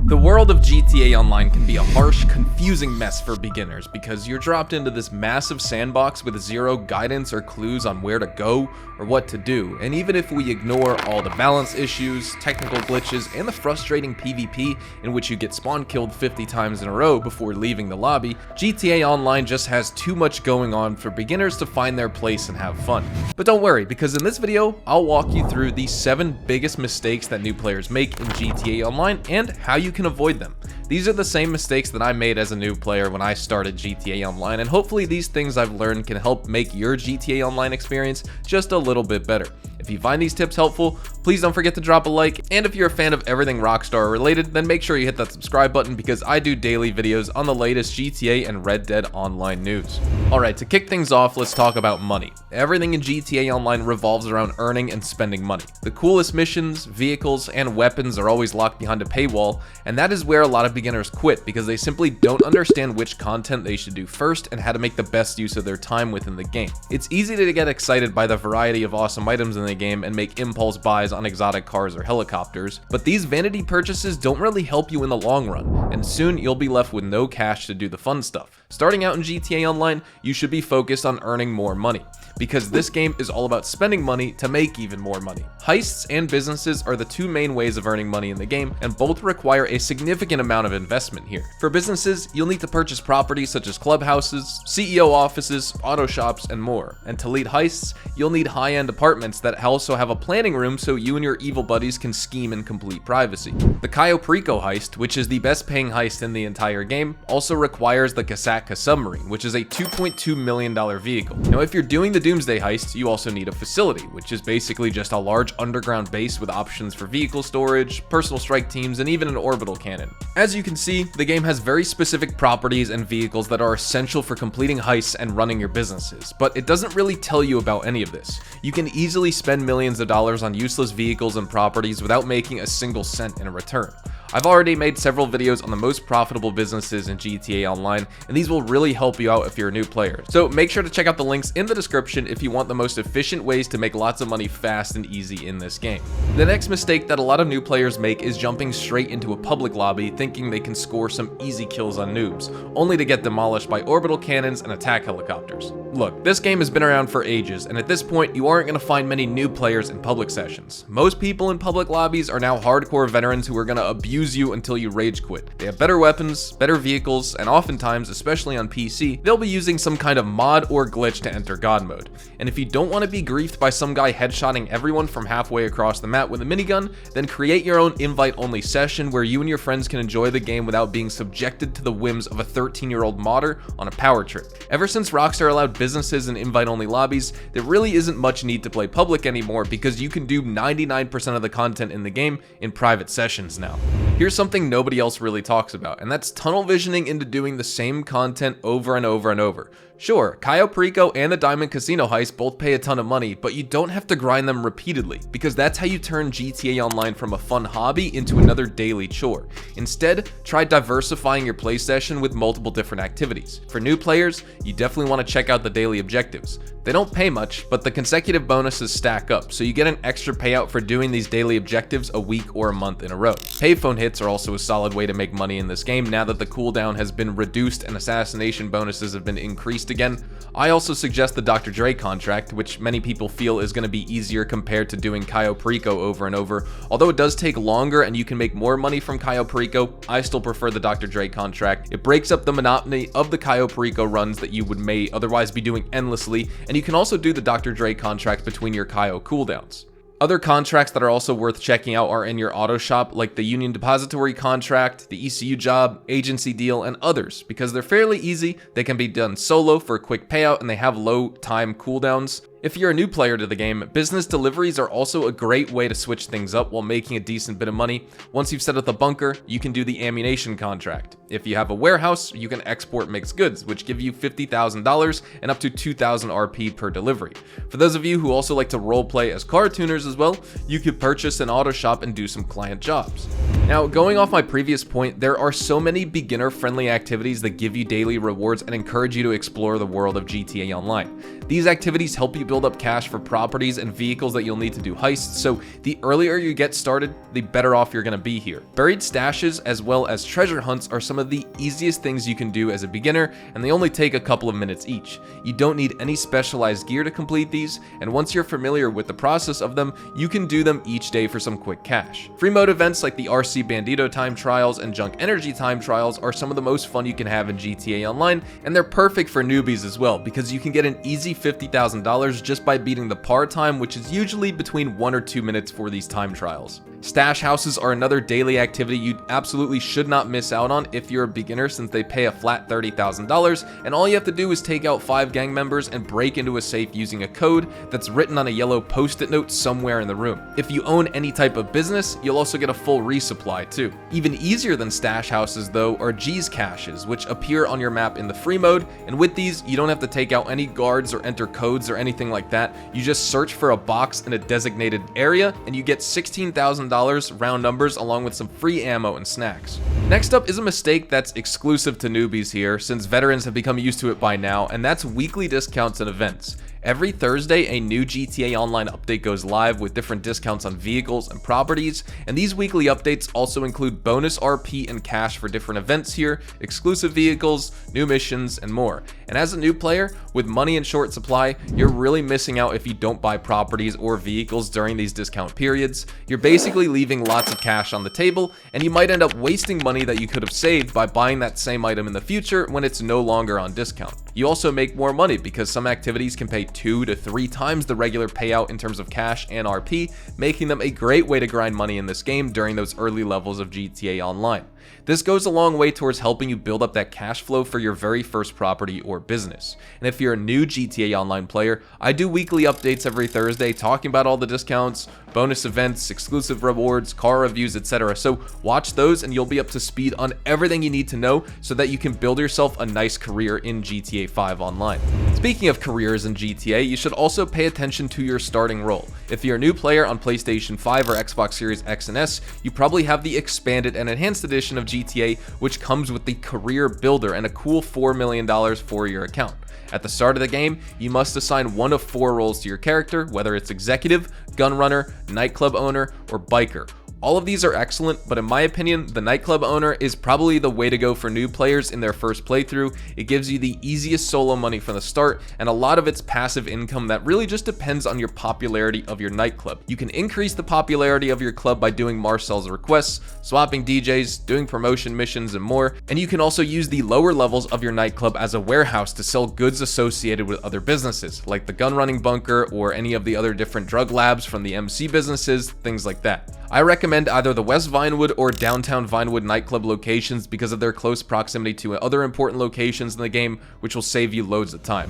The world of GTA Online can be a harsh, confusing mess for beginners because you're dropped into this massive sandbox with zero guidance or clues on where to go or what to do, and even if we ignore all the balance issues, technical glitches, and the frustrating PvP in which you get spawn killed 50 times in a row before leaving the lobby, GTA Online just has too much going on for beginners to find their place and have fun. But don't worry, because in this video, I'll walk you through the 7 biggest mistakes that new players make in GTA Online and how you can avoid them. These are the same mistakes that I made as a new player when I started GTA Online, and hopefully these things I've learned can help make your GTA Online experience just a little bit better. If you find these tips helpful, please don't forget to drop a like, and if you're a fan of everything Rockstar related, then make sure you hit that subscribe button because I do daily videos on the latest GTA and Red Dead Online news. Alright, to kick things off, let's talk about money. Everything in GTA Online revolves around earning and spending money. The coolest missions, vehicles, and weapons are always locked behind a paywall, and that is where a lot of beginners quit because they simply don't understand which content they should do first and how to make the best use of their time within the game. It's easy to get excited by the variety of awesome items in the game and make impulse buys on exotic cars or helicopters, but these vanity purchases don't really help you in the long run, and soon you'll be left with no cash to do the fun stuff. Starting out in GTA Online, you should be focused on earning more money, because this game is all about spending money to make even more money. Heists and businesses are the 2 main ways of earning money in the game, and both require a significant amount of investment here. For businesses, you'll need to purchase properties such as clubhouses, CEO offices, auto shops, and more. And to lead heists, you'll need high-end apartments that also have a planning room so you and your evil buddies can scheme in complete privacy. The Cayo Perico heist, which is the best paying heist in the entire game, also requires the Casacca submarine, which is a $2.2 million vehicle. Now, if you're doing the Doomsday heist, you also need a facility, which is basically just a large underground base with options for vehicle storage, personal strike teams, and even an orbital cannon. As you can see, the game has very specific properties and vehicles that are essential for completing heists and running your businesses, but it doesn't really tell you about any of this. You can easily spend millions of dollars on useless vehicles and properties without making a single cent in return. I've already made several videos on the most profitable businesses in GTA Online, and these will really help you out if you're a new player. So make sure to check out the links in the description if you want the most efficient ways to make lots of money fast and easy in this game. The next mistake that a lot of new players make is jumping straight into a public lobby thinking they can score some easy kills on noobs, only to get demolished by orbital cannons and attack helicopters. Look, this game has been around for ages, and at this point you aren't going to find many new players in public sessions. Most people in public lobbies are now hardcore veterans who are going to abuse you until you rage quit. They have better weapons, better vehicles, and oftentimes, especially on PC, they'll be using some kind of mod or glitch to enter God mode. And if you don't want to be griefed by some guy headshotting everyone from halfway across the map with a minigun, then create your own invite-only session where you and your friends can enjoy the game without being subjected to the whims of a 13-year-old modder on a power trip. Ever since Rockstar allowed businesses in invite-only lobbies, there really isn't much need to play public anymore because you can do 99% of the content in the game in private sessions now. Here's something nobody else really talks about, and that's tunnel visioning into doing the same content over and over and over. Sure, Cayo Perico and the Diamond Casino heist both pay a ton of money, but you don't have to grind them repeatedly, because that's how you turn GTA Online from a fun hobby into another daily chore. Instead, try diversifying your play session with multiple different activities. For new players, you definitely want to check out the daily objectives. They don't pay much, but the consecutive bonuses stack up, so you get an extra payout for doing these daily objectives a week or a month in a row. Payphone hits are also a solid way to make money in this game now that the cooldown has been reduced and assassination bonuses have been increased again. I also suggest the Dr. Dre contract, which many people feel is going to be easier compared to doing Cayo Perico over and over. Although it does take longer and you can make more money from Cayo Perico, I still prefer the Dr. Dre contract. It breaks up the monotony of the Cayo Perico runs that you may otherwise be doing endlessly, and you can also do the Dr. Dre contract between your Cayo cooldowns. Other contracts that are also worth checking out are in your auto shop, like the Union Depository contract, the ECU job, agency deal, and others. Because they're fairly easy, they can be done solo for a quick payout, and they have low time cooldowns. If you're a new player to the game, business deliveries are also a great way to switch things up while making a decent bit of money. Once you've set up the bunker, you can do the ammunition contract. If you have a warehouse, you can export mixed goods, which give you $50,000 and up to 2,000 RP per delivery. For those of you who also like to roleplay as car tuners as well, you could purchase an auto shop and do some client jobs. Now, going off my previous point, there are so many beginner-friendly activities that give you daily rewards and encourage you to explore the world of GTA Online. These activities help you build up cash for properties and vehicles that you'll need to do heists, so the earlier you get started, the better off you're going to be here. Buried stashes as well as treasure hunts are some of the easiest things you can do as a beginner, and they only take a couple of minutes each. You don't need any specialized gear to complete these, and once you're familiar with the process of them, you can do them each day for some quick cash. Free mode events like the RC Bandito time trials and Junk Energy time trials are some of the most fun you can have in GTA Online, and they're perfect for newbies as well, because you can get an easy $50,000 just by beating the par time, which is usually between 1 or 2 minutes for these time trials. Stash houses are another daily activity you absolutely should not miss out on if you're a beginner, since they pay a flat $30,000, and all you have to do is take out 5 gang members and break into a safe using a code that's written on a yellow post-it note somewhere in the room. If you own any type of business, you'll also get a full resupply too. Even easier than stash houses though are G's caches, which appear on your map in the free mode, and with these you don't have to take out any guards or enter codes or anything like that. You just search for a box in a designated area and you get $16,000 round numbers along with some free ammo and snacks. Next up is a mistake that's exclusive to newbies here, since veterans have become used to it by now, and that's weekly discounts and events. Every Thursday, a new GTA Online update goes live with different discounts on vehicles and properties, and these weekly updates also include bonus RP and cash for different events here, exclusive vehicles, new missions, and more. And as a new player, with money in short supply, you're really missing out if you don't buy properties or vehicles during these discount periods. You're basically leaving lots of cash on the table, and you might end up wasting money that you could have saved by buying that same item in the future when it's no longer on discount. You also make more money because some activities can pay 2 to 3 times the regular payout in terms of cash and RP, making them a great way to grind money in this game during those early levels of GTA Online. This goes a long way towards helping you build up that cash flow for your very first property or business. And if you're a new GTA Online player, I do weekly updates every Thursday talking about all the discounts, bonus events, exclusive rewards, car reviews, etc. So watch those and you'll be up to speed on everything you need to know so that you can build yourself a nice career in GTA 5 Online. Speaking of careers in GTA, you should also pay attention to your starting role. If you're a new player on PlayStation 5 or Xbox Series X and S, you probably have the expanded and enhanced edition of GTA, which comes with the Career Builder and a cool $4 million for your account. At the start of the game, you must assign one of 4 roles to your character, whether it's executive, gun runner, nightclub owner, or biker. All of these are excellent, but in my opinion, the nightclub owner is probably the way to go for new players in their first playthrough. It gives you the easiest solo money from the start, and a lot of it's passive income that really just depends on your popularity of your nightclub. You can increase the popularity of your club by doing Marcel's requests, swapping DJs, doing promotion missions, and more, and you can also use the lower levels of your nightclub as a warehouse to sell goods associated with other businesses, like the gun running bunker or any of the other different drug labs from the MC businesses, things like that. I recommend either the West Vinewood or downtown Vinewood nightclub locations because of their close proximity to other important locations in the game, which will save you loads of time.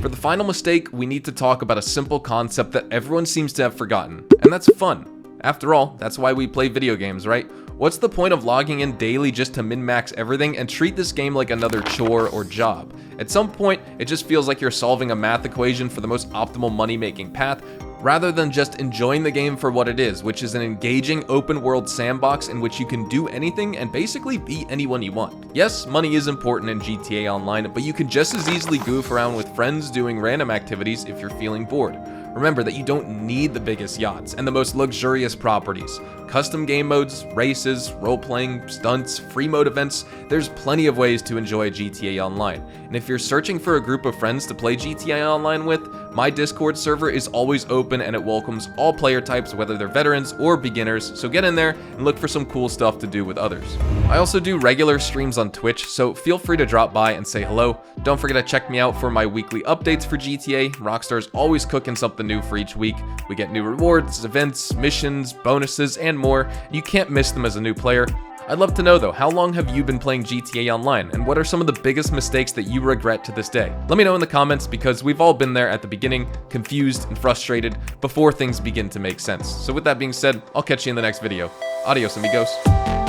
For the final mistake, we need to talk about a simple concept that everyone seems to have forgotten, and that's fun. After all, that's why we play video games, right? What's the point of logging in daily just to min-max everything and treat this game like another chore or job? At some point, it just feels like you're solving a math equation for the most optimal money-making path, rather than just enjoying the game for what it is, which is an engaging open-world sandbox in which you can do anything and basically be anyone you want. Yes, money is important in GTA Online, but you can just as easily goof around with friends doing random activities if you're feeling bored. Remember that you don't need the biggest yachts and the most luxurious properties. Custom game modes, races, role-playing, stunts, free mode events, there's plenty of ways to enjoy GTA Online. And if you're searching for a group of friends to play GTA Online with, my Discord server is always open and it welcomes all player types, whether they're veterans or beginners, so get in there and look for some cool stuff to do with others. I also do regular streams on Twitch, so feel free to drop by and say hello. Don't forget to check me out for my weekly updates for GTA. Rockstar's always cooking something new for each week. We get new rewards, events, missions, bonuses, and more. You can't miss them as a new player. I'd love to know though, how long have you been playing GTA Online, and what are some of the biggest mistakes that you regret to this day? Let me know in the comments, because we've all been there at the beginning, confused and frustrated before things begin to make sense. So with that being said, I'll catch you in the next video. Adios, amigos.